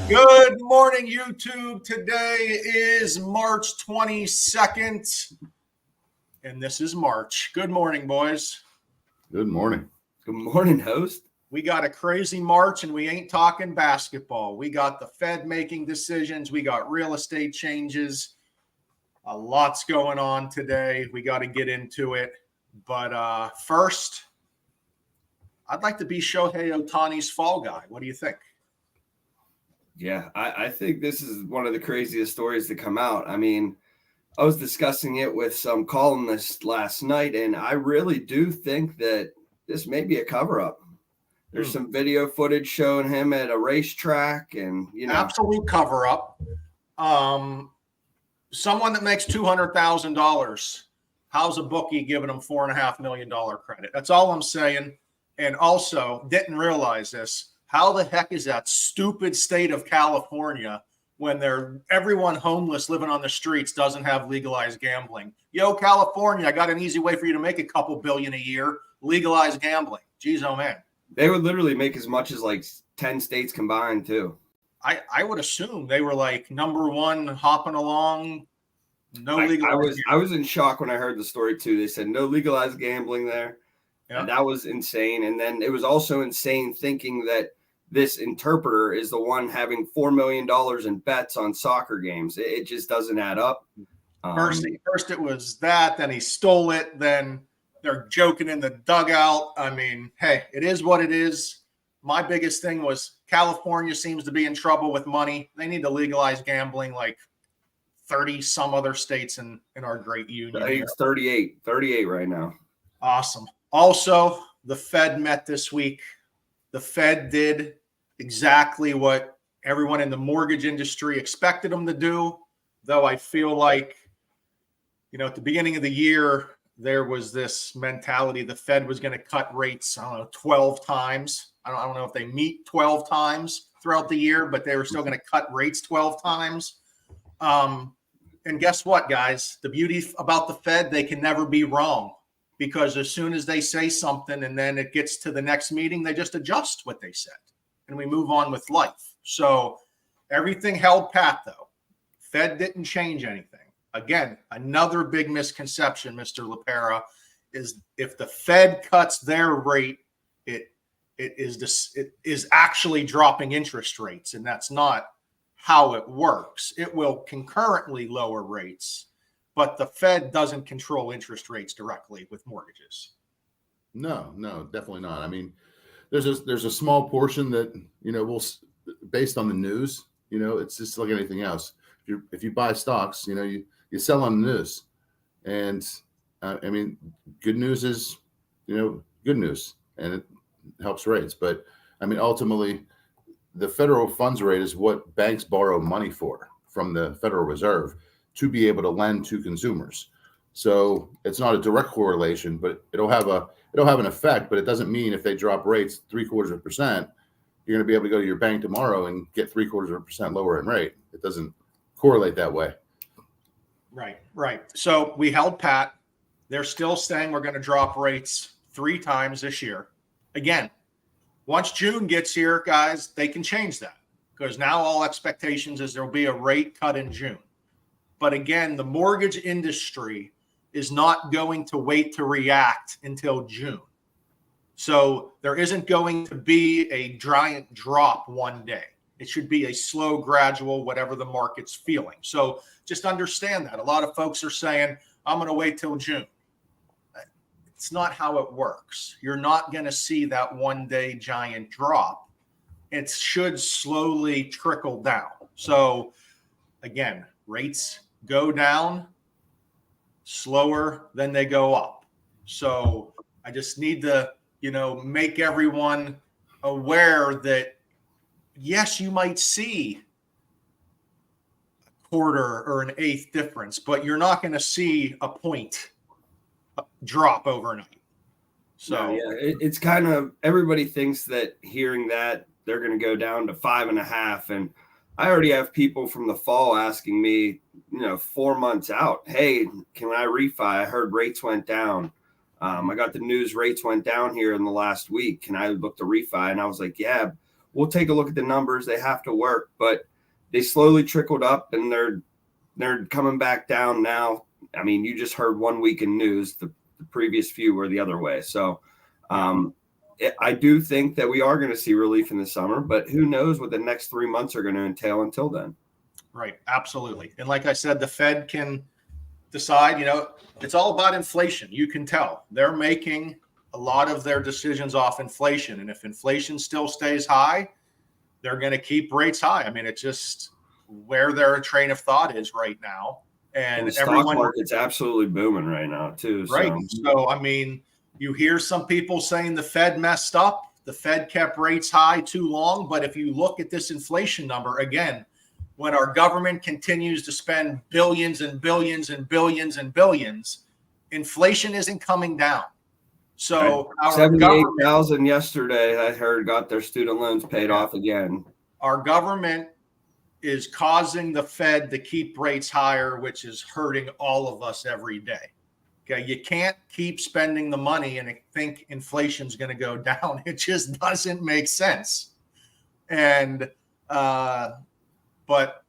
Good morning, YouTube. Today is March 22nd, and this is March. Good morning, boys. Good morning. Good morning, host. We got a crazy March, and we ain't talking basketball. We got the Fed making decisions. We got real estate changes. A lot's going on today. We got to get into it. But first, I'd like to be Shohei Ohtani's fall guy. What do you think? Yeah, I think this is one of the craziest stories to come out. I mean, I was discussing it with some columnists last night, and I really do think that this may be a cover-up. There's some video footage showing him at a racetrack, and absolute cover-up. Someone that makes $200,000, how's a bookie giving him $4.5 million credit? That's all I'm saying. And also, didn't realize this. How the heck is that stupid state of California when everyone homeless living on the streets doesn't have legalized gambling? Yo, California, I got an easy way for you to make a couple billion a year. Legalize gambling. Jeez, oh man. They would literally make as much as like 10 states combined too. I would assume they were like number one hopping along. No legalized. I was in shock when I heard the story too. They said no legalized gambling there. Yeah. And that was insane. And then it was also insane thinking that this interpreter is the one having $4 million in bets on soccer games. It just doesn't add up. First it was that, then he stole it, then they're joking in the dugout. I mean, hey, it is what it is. My biggest thing was California seems to be in trouble with money. They need to legalize gambling like 30 some other states in our great union. It's 38 right now. Awesome. Also, the Fed met this week. The Fed did exactly what everyone in the mortgage industry expected them to do, though I feel like, at the beginning of the year, there was this mentality the Fed was going to cut rates, 12 times. I don't know if they meet 12 times throughout the year, but they were still going to cut rates 12 times. And guess what, guys? The beauty about the Fed, they can never be wrong. Because as soon as they say something and then it gets to the next meeting, they just adjust what they said and we move on with life. So everything held pat, though. Fed didn't change anything. Again, another big misconception, Mr. LaPera, is if the Fed cuts their rate, it is actually dropping interest rates, and that's not how it works. It will concurrently lower rates. But the Fed doesn't control interest rates directly with mortgages. No, definitely not. I mean, there's a small portion that, will, based on the news, it's just like anything else. If you buy stocks, you sell on the news. And I mean, good news is, good news, and it helps rates. But I mean, ultimately, the federal funds rate is what banks borrow money from the Federal Reserve to be able to lend to consumers. So it's not a direct correlation, but it'll have an effect, but it doesn't mean if they drop rates 0.75%, you're going to be able to go to your bank tomorrow and get 0.75% lower in rate. It doesn't correlate that way. Right. So we held pat. They're still saying we're going to drop rates 3 times this year. Again, once June gets here, guys, they can change that because now all expectations is there'll be a rate cut in June. But again, the mortgage industry is not going to wait to react until June. So there isn't going to be a giant drop one day. It should be a slow, gradual, whatever the market's feeling. So just understand that. A lot of folks are saying, I'm going to wait till June. It's not how it works. You're not going to see that one-day giant drop. It should slowly trickle down. So again, rates go down slower than they go up. So I just need to, make everyone aware that, yes, you might see a quarter or an eighth difference, but you're not going to see a point drop overnight. So it's kind of, everybody thinks that hearing that they're going to go down to 5.5. And I already have people from the fall asking me, 4 months out, hey, can I refi? I heard rates went down. I got the news rates went down here in the last week. Can I look to refi? And I was like, yeah, we'll take a look at the numbers. They have to work, but they slowly trickled up, and they're coming back down now. I mean, you just heard 1 week in news. The previous few were the other way. So I do think that we are going to see relief in the summer, but who knows what the next 3 months are going to entail until then. Right. Absolutely. And like I said, the Fed can decide, it's all about inflation. You can tell they're making a lot of their decisions off inflation. And if inflation still stays high, they're going to keep rates high. I mean, it's just where their train of thought is right now. And the stock market's absolutely booming right now too. Right. So, I mean, you hear some people saying the Fed messed up. The Fed kept rates high too long. But if you look at this inflation number, again, when our government continues to spend billions and billions and billions and billions, inflation isn't coming down. So right. 78,000 yesterday, I heard, got their student loans paid off again. Our government is causing the Fed to keep rates higher, which is hurting all of us every day. Okay, you can't keep spending the money and think inflation's going to go down. It just doesn't make sense. And but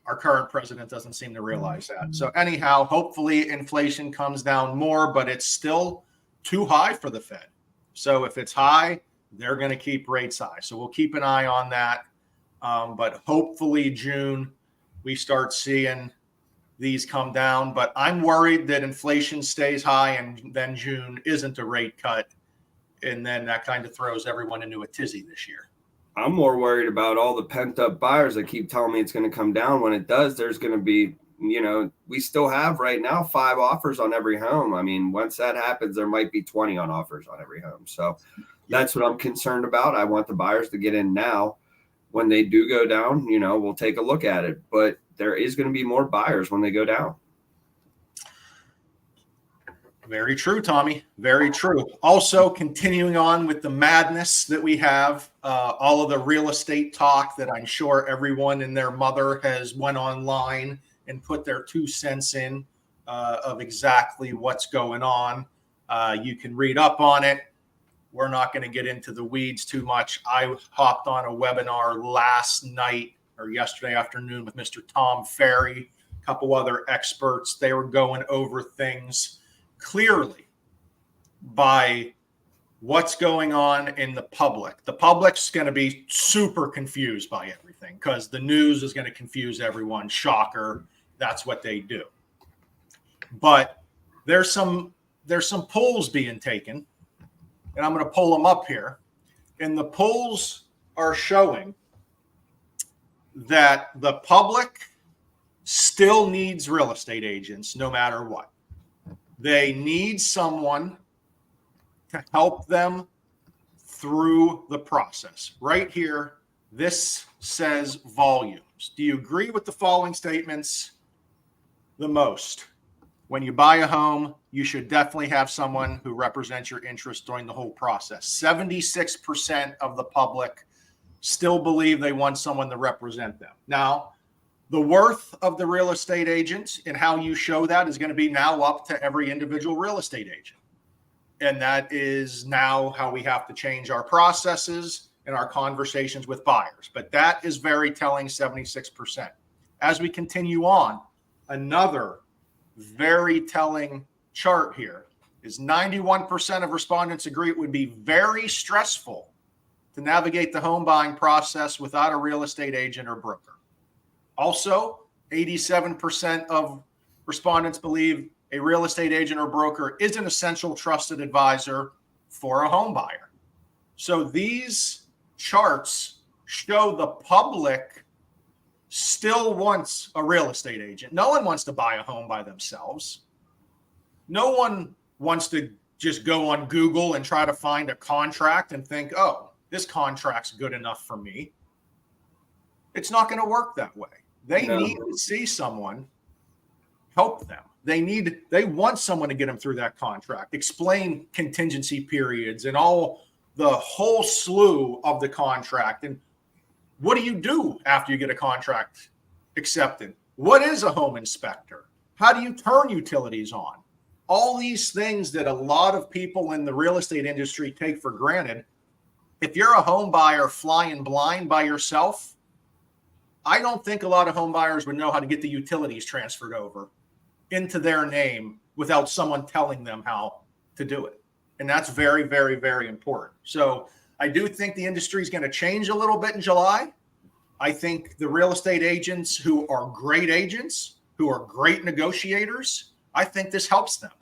our current president doesn't seem to realize that. So anyhow, hopefully inflation comes down more, but it's still too high for the Fed. So if it's high, they're going to keep rates high. So we'll keep an eye on that. But hopefully June, we start seeing these come down. But I'm worried that inflation stays high and then June isn't a rate cut. And then that kind of throws everyone into a tizzy this year. I'm more worried about all the pent up buyers that keep telling me it's going to come down. When it does, there's going to be, we still have right now 5 offers on every home. I mean, once that happens, there might be 20 on offers on every home. So that's what I'm concerned about. I want the buyers to get in now. When they do go down, we'll take a look at it, but there is going to be more buyers when they go down. Very true, Tommy. Very true. Also, continuing on with the madness that we have, all of the real estate talk that I'm sure everyone and their mother has went online and put their 2 cents in of exactly what's going on. You can read up on it. We're not going to get into the weeds too much. I hopped on a webinar last night or yesterday afternoon with Mr. Tom Ferry, a couple other experts. They were going over things clearly by what's going on in the public. The public's going to be super confused by everything because the news is going to confuse everyone. Shocker. That's what they do. But there's some polls being taken, and I'm going to pull them up here. And the polls are showing that the public still needs real estate agents no matter what. They need someone to help them through the process. Right here, this says volumes. Do you agree with the following statements? The most. When you buy a home, you should definitely have someone who represents your interest during the whole process. 76% of the public still believe they want someone to represent them. Now, the worth of the real estate agent and how you show that is going to be now up to every individual real estate agent. And that is now how we have to change our processes and our conversations with buyers. But that is very telling, 76%. As we continue on, another very telling chart here is 91% of respondents agree it would be very stressful to navigate the home buying process without a real estate agent or broker. Also, 87% of respondents believe a real estate agent or broker is an essential trusted advisor for a home buyer. So these charts show the public still wants a real estate agent. No one wants to buy a home by themselves. No one wants to just go on Google and try to find a contract and think, oh, this contract's good enough for me. It's not going to work that way. They need to see someone help them. They want someone to get them through that contract, explain contingency periods and all the whole slew of the contract. And what do you do after you get a contract accepted? What is a home inspector? How do you turn utilities on? All these things that a lot of people in the real estate industry take for granted, if you're a home buyer flying blind by yourself, I don't think a lot of home buyers would know how to get the utilities transferred over into their name without someone telling them how to do it. And that's very, very, very important. So I do think the industry is going to change a little bit in July. I think the real estate agents who are great agents, who are great negotiators, I think this helps them.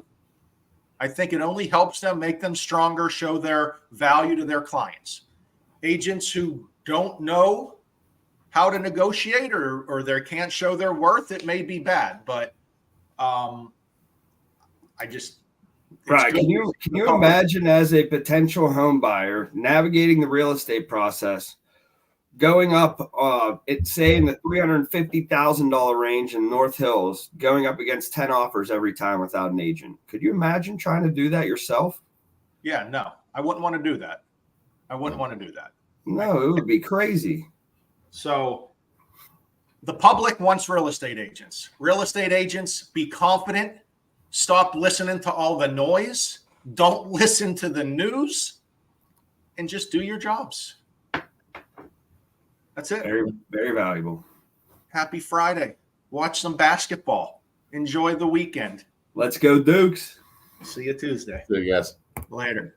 I think it only helps them, make them stronger, show their value to their clients. Agents who don't know how to negotiate or they can't show their worth, it may be bad. But I just right. Can you imagine as a potential home buyer navigating the real estate process, going up, say in the $350,000 range in North Hills, going up against 10 offers every time without an agent? Could you imagine trying to do that yourself? Yeah, no, I wouldn't want to do that. I wouldn't want to do that. No, it would be crazy. So the public wants real estate agents. Real estate agents, be confident. Stop listening to all the noise. Don't listen to the news and just do your jobs. That's it. Very, very valuable. Happy Friday. Watch some basketball. Enjoy the weekend. Let's go, Dukes. See you Tuesday. There you guys. Later.